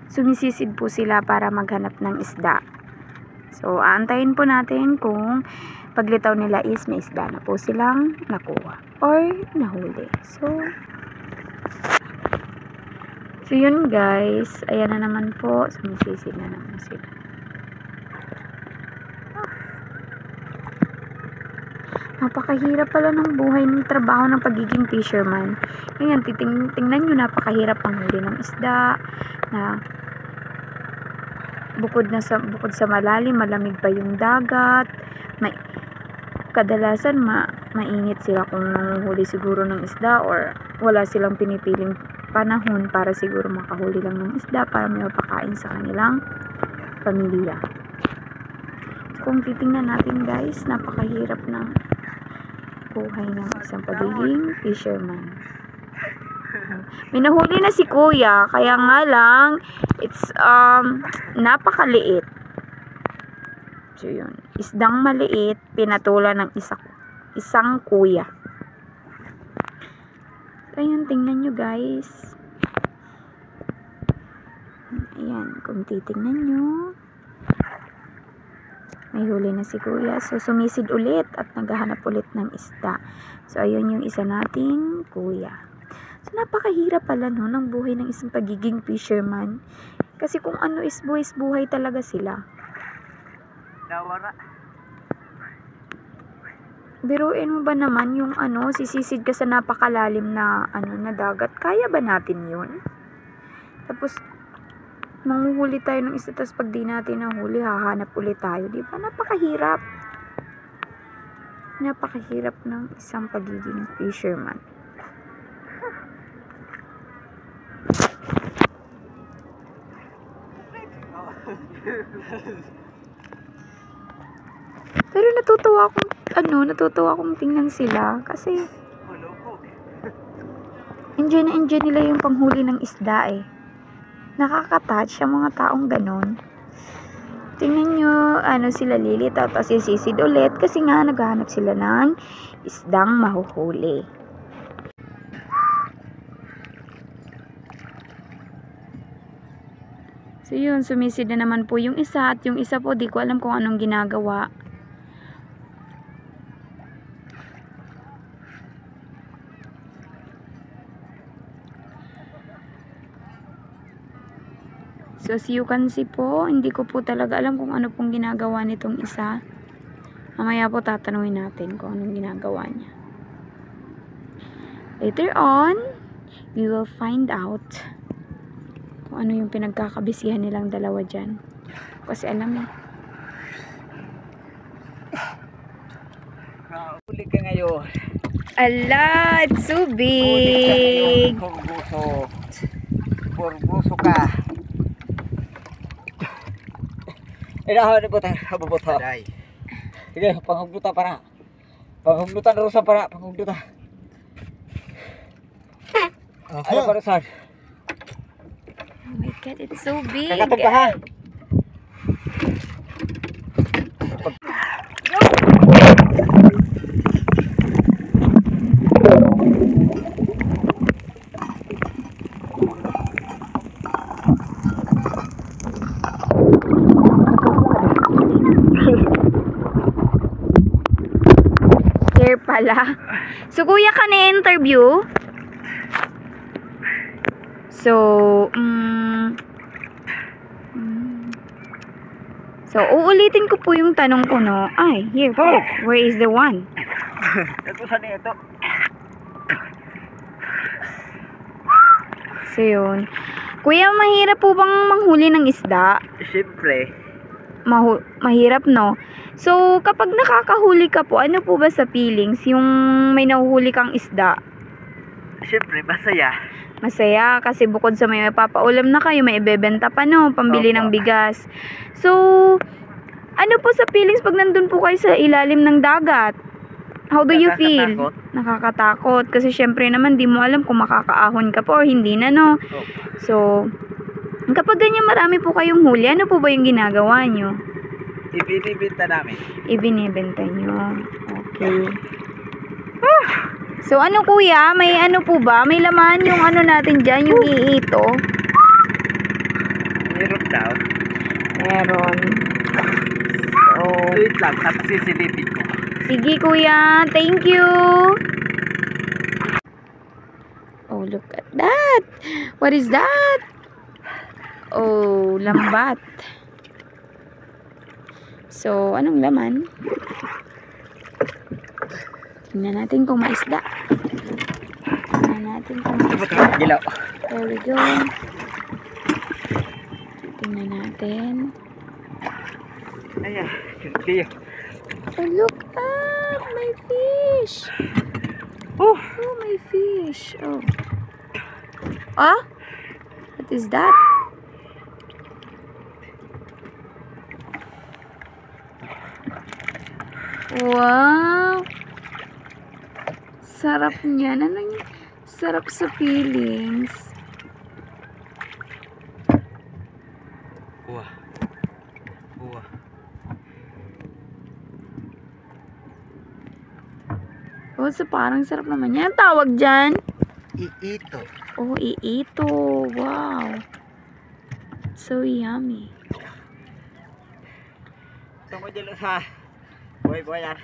sumisisid po sila para maghanap ng isda. So, aantayin po natin kung paglitaw nila is may isda na po silang nakuha or nahuli. So yun guys, ayan na naman po, sumisisid na naman sila. Napakahirap pala ng buhay ng trabaho ng pagiging fisherman. Ngayon, tingnan nyo, napakahirap ang huli ng isda, na bukod sa malalim, malamig pa yung dagat. Kadalasan mainit sila kung nanguhuli siguro ng isda, or wala silang pinipiling panahon para siguro makahuli lang ng isda para may mapakain sa kanilang pamilya. Kung titingnan natin guys, napakahirap ng buhay ng isang pagiging fisherman. May nahuli na si kuya, kaya nga lang it's napakaliit. So yun, isdang maliit pinatulan ng isang kuya. So yun, tingnan nyo guys. Ayan, kung titingnan nyo, may huli na si kuya. So sumisid ulit at naghahanap ulit ng isda. So ayun yung isa nating kuya. So napakahirap pala no ng buhay ng isang pagiging fisherman. Kasi kung ano is buhay talaga sila. Nawara. Biruin mo ba naman yung sisisid ka sa napakalalim na na dagat? Kaya ba natin yun? Tapos manguhuli tayo ng isa, tapos pag di natin nahuli, hahanap ulit tayo. Di ba? Napakahirap. Napakahirap ng isang pagiging fisherman. Pero natutuwa akong tingnan sila kasi enjoy na enjoy nila yung panghuli ng isda eh. Nakaka-touch ang mga taong ganon. Tingnan nyo, sila lilitaw, tapos isisid ulit kasi nga naghahanap sila ng isdang mahuhuli. So yun, sumisid na naman po yung isa, at yung isa po, di ko alam kung anong ginagawa. So as you can see po, hindi ko po talaga alam kung ano pong ginagawa nitong isa. Mamaya po tatanungin natin kung anong ginagawa niya. Later on, we will find out kung ano yung pinagkakabisihan nilang dalawa dyan. Kasi alam eh. Huli ka ngayon. Ala, it's so big. Purbuso ka. Inahawan na po tayo. Hababuto. Sige, panghuglutan para. Panghuglutan na rusa para. Panghuglutan. Ano para saan? Oh my God, it's so big. Kakatabahan. Pala. So, kuya ka na-interview? So, uulitin ko po yung tanong ko, no? Ay, here po. Where is the one? Ito saan ito? So, yun. Kuya, mahirap po bang manghuli ng isda? Siyempre. Mahirap, no? So, kapag nakakahuli ka po, ano po ba sa feelings? Yung may nahuhuli kang isda? Siyempre, masaya. Masaya kasi bukod sa may mapapaulam na kayo, may ibebenta pa, no? Pambili ng bigas. So, ano po sa feelings pag nandun po kayo sa ilalim ng dagat? How do you feel? Nakakatakot. Kasi syempre naman, di mo alam kung makakaahon ka po or hindi na, no? So, kapag ganyan marami po kayong huli, ano po ba yung ginagawa nyo? Ibinibenta namin. Ibinibenta nyo. Okay. So, ano kuya? May ano po ba? May laman yung ano natin dyan, yung iito? Meron daw. Meron. So, Wait lang, tapos sisilipin ko. sige kuya, thank you. Oh, look at that. What is that? Oh, lambat. So, anong laman? Tingnan natin kung maisda. Tingnan natin kung maisda. Dilaw. There we go. Tingnan natin. Ayan, hindi. Oh, look up! My fish! Oh, Oh, my fish! Oh. Ah? What is that? Wow! Sarap niyan. Ano yung sarap sa feelings? buah. Buah. Oh, so parang sarap naman yan. Tawag dyan? Iito. Oh, iito. Wow. So yummy. Tungkol dyan sa buhay-buhay yan.